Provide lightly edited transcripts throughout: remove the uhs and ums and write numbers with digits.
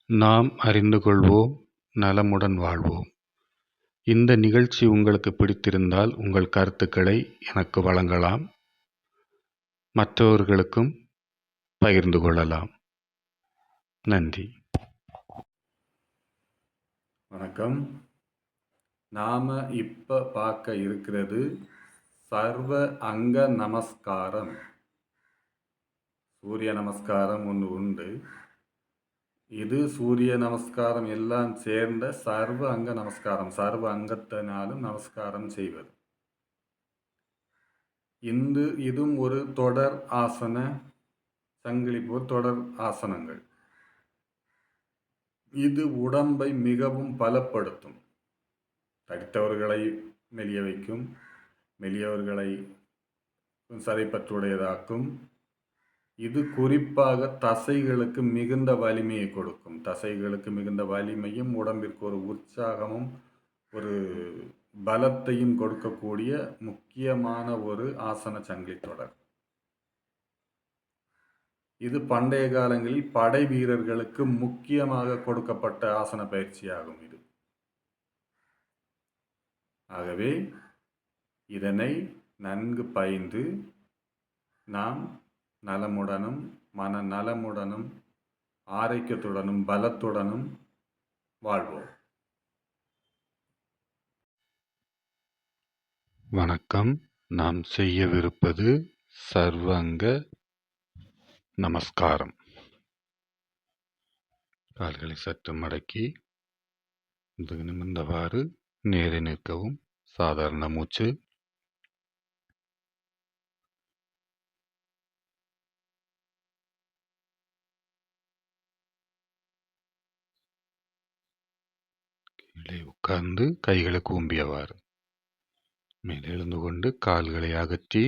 நாம் அறிந்து கொள்வோம், நலமுடன் வாழ்வோம். இந்த நிகழ்ச்சி உங்களுக்கு பிடித்திருந்தால் உங்கள் கருத்துக்களை எனக்கு வழங்கலாம். மற்றவர்களுக்கும் பகிர்ந்து கொள்ளலாம். நன்றி. வணக்கம். நாம் இப்போ பார்க்க இருக்கிறது சர்வ அங்க நமஸ்காரம். சூரிய நமஸ்காரம் ஒன்று உண்டு. இது சூரிய நமஸ்காரம் எல்லாம் சேர்ந்த சர்வ அங்க நமஸ்காரம். சர்வ அங்கத்தினாலும் நமஸ்காரம் செய்வது. இதுவும் ஒரு தொடர் ஆசன சங்கிலி போல் தொடர் ஆசனங்கள். இது உடம்பை மிகவும் பலப்படுத்தும். தடித்தவர்களை மெலிய வைக்கும், மெலியவர்களை சதைப்பற்றுடையதாக்கும். இது குறிப்பாக தசைகளுக்கு மிகுந்த வலிமையை கொடுக்கும். தசைகளுக்கு மிகுந்த வலிமையும் உடம்பிற்கு ஒரு உற்சாகமும் ஒரு பலத்தையும் கொடுக்கக்கூடிய முக்கியமான ஒரு ஆசன சங்கிலி தொடர். இது பண்டைய காலங்களில் படை வீரர்களுக்கு முக்கியமாக கொடுக்கப்பட்ட ஆசன பயிற்சியாகும். இது ஆகவே இதனை நன்கு பயின்று நாம் நலமுடனும் மன நலமுடனும் ஆரோக்கியத்துடனும் பலத்துடனும் வாழ்வோம். வணக்கம். நாம் செய்யவிருப்பது சர்வங்க நமஸ்காரம். கால்களை சற்று மடக்கி நிமிர்ந்தவாறு நேரே நிற்கவும். சாதாரண மூச்சு. கீழே உட்கார்ந்து கைகளை கூம்பியவாறு மேலே எழுந்து கொண்டு கால்களை அகற்றி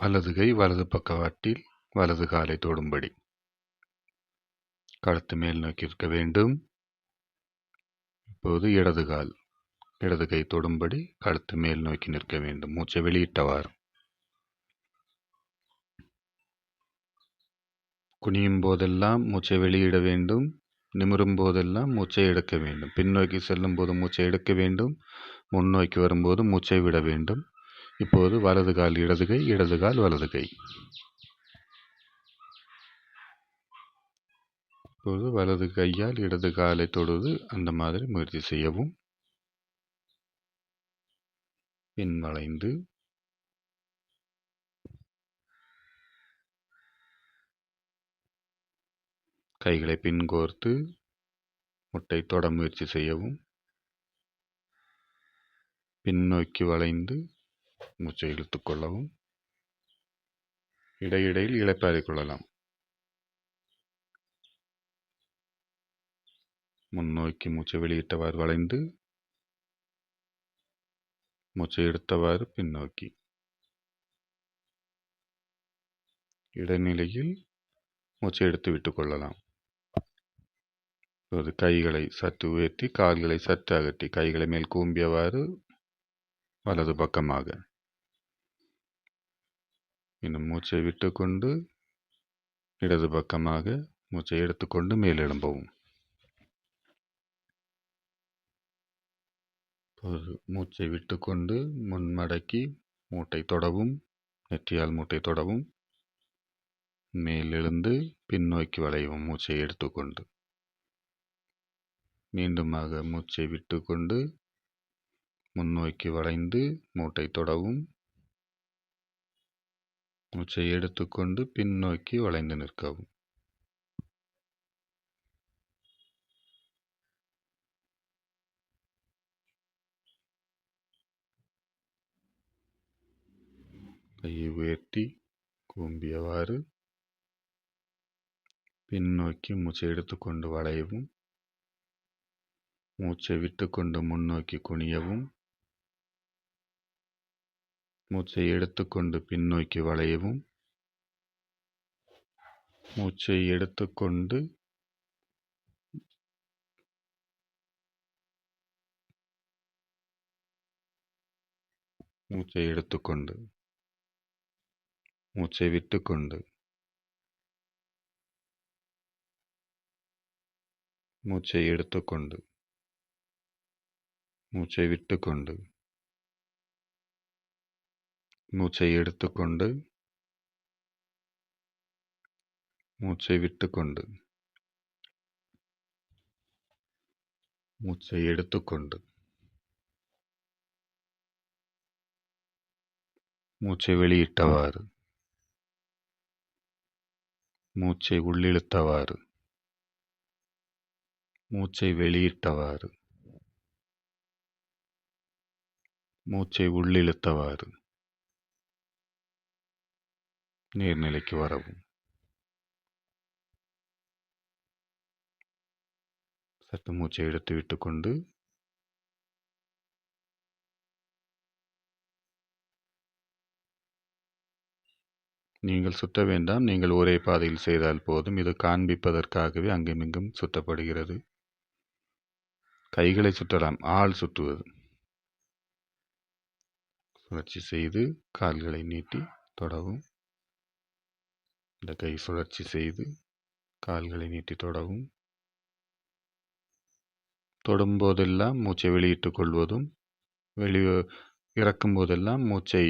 வலது கை வலது பக்கவாட்டில் வலது காலை தொடும்படி கழுத்து மேல் நோக்கி இருக்க வேண்டும். இப்போது இடது கை தொடும்படி கழுத்து மேல் நோக்கி நிற்க வேண்டும். மூச்சை வெளியிட்டவாறு. குனியும் போதெல்லாம் மூச்சை வெளியிட வேண்டும். நிமிரும் போதெல்லாம் மூச்சை எடுக்க வேண்டும். பின்னோக்கி செல்லும் போது மூச்சை எடுக்க வேண்டும். முன்னோக்கி வரும்போது மூச்சை விட வேண்டும். இப்போது வலது கால் இடது கை, இடது கால் வலது கை. இப்போது வலது கையால் இடது காலை தொடுவது அந்த மாதிரி முயற்சி செய்யவும். பின் வளைந்து கைகளை பின் கோர்த்து முட்டை தொட முயற்சி செய்யவும். பின்னோக்கி வளைந்து மூச்சை இழுத்துக் கொள்ளவும். இடையிடையில் இளைப்பாறிக் கொள்ளலாம். முன்னோக்கி மூச்சை வெளியிட்டவாறு வளைந்து மூச்சை எடுத்தவாறு பின்னோக்கி. இடைநிலையில் மூச்சை எடுத்து விட்டுக் கொள்ளலாம். இப்போது கைகளை சற்று உயர்த்தி கால்களை சற்று அகற்றி கைகளை மேல் கூம்பியவாறு வலது பக்கமாக. இன்னும் மூச்சை விட்டுக்கொண்டு இடது பக்கமாக மூச்சை எடுத்துக்கொண்டு மேல் எழும்பவும். மூச்சை விட்டுக்கொண்டு முன்மடக்கி மூட்டை தொடவும். நெற்றியால் மூட்டை தொடவும். மேலெழுந்து பின்னோக்கி வளையவும். மூச்சை எடுத்துக்கொண்டு மீண்டுமாக மூச்சை விட்டுக்கொண்டு முன்னோக்கி வளைந்து மூட்டை தொடவும். மூச்சை எடுத்துக்கொண்டு பின்னோக்கி வளைந்து நிற்கவும். கையை உயர்த்தி கூம்பியவாறு பின்னோக்கி மூச்சை எடுத்துக்கொண்டு வளையவும். மூச்சை விட்டுக்கொண்டு முன்னோக்கி குனியவும். மூச்சை எடுத்துக்கொண்டு பின்னோக்கி வளையவும். மூச்சை எடுத்துக்கொண்டு மூச்சை எடுத்துக்கொண்டு மூச்சை விட்டுக்கொண்டு மூச்சை எடுத்துக்கொண்டு மூச்சை விட்டுக்கொண்டு மூச்சை எடுத்துக்கொண்டு மூச்சை விட்டுக்கொண்டு மூச்சை எடுத்துக்கொண்டு மூச்சை வெளியிட்டவாறு மூச்சை உள்ளிழுத்தவாறு மூச்சை வெளியிட்டவாறு மூச்சை உள்ளிழுத்தவாறு நீர்நிலைக்கு வரவும். சற்று மூச்சை எடுத்து விட்டுக்கொண்டு நீங்கள் சுற்ற வேண்டாம். நீங்கள் ஒரே பாதையில் செய்தால் போதும். இது காண்பிப்பதற்காகவே அங்குமிங்கும் சுற்றப்படுகிறது. கைகளை சுற்றலாம். ஆள் சுற்றுவது. சுழற்சி செய்து கால்களை நீட்டி தொடவும். இந்த கை சுழற்சி செய்து கால்களை நீட்டி தொடவும். தொடும்போதெல்லாம் மூச்சை வெளியிட்டுக் கொள்வதும் இறக்கும் போதெல்லாம் மூச்சை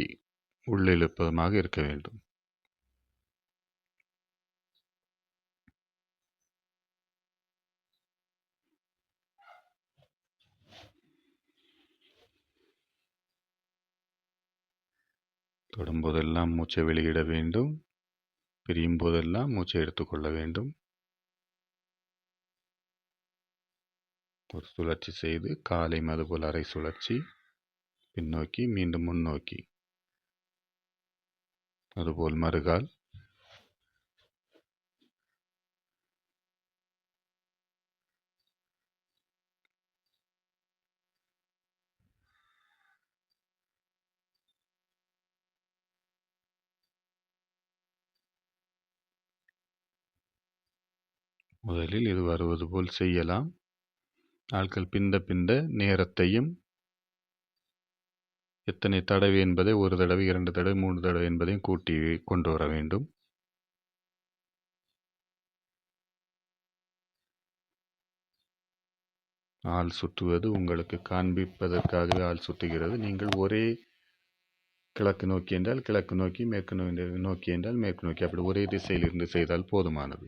உள்ளிழுப்பதுமாக இருக்க வேண்டும். தொடும்போதெல்லாம் மூச்சை வெளியிட வேண்டும். பிரியும் போதெல்லாம் மூச்சை எடுத்துக்கொள்ள வேண்டும். ஒரு சுழற்சி செய்து காலை அதுபோல் அரை சுழற்சி பின்னோக்கி மீண்டும் முன்னோக்கி அதுபோல் மறுகால். முதலில் இது வருவது போல் செய்யலாம். ஆட்கள் பிந்த நேரத்தையும் எத்தனை தடவை என்பதை 1 தடவை 2 தடவை 3 தடவை என்பதையும் கூட்டி கொண்டு வர வேண்டும். ஆள் சுற்றுவது உங்களுக்கு காண்பிப்பதற்காகவே ஆள் சுற்றுகிறது. நீங்கள் ஒரே கிழக்கு நோக்கி என்றால் கிழக்கு நோக்கி, மேற்கு நோக்கி என்றால் மேற்கு நோக்கி, அப்படி ஒரே திசையில் இருந்து செய்தால் போதுமானது.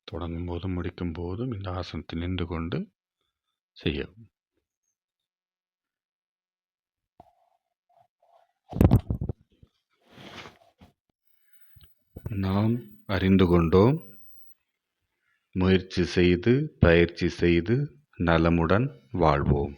தொடங்கும் போதும் முடிக்கும் போதும் இந்த ஆசனத்தில் நின்று கொண்டு செய்யவும். நாம் அறிந்து கொண்டோம். முயற்சி செய்து பயிற்சி செய்து நலமுடன் வாழ்வோம்.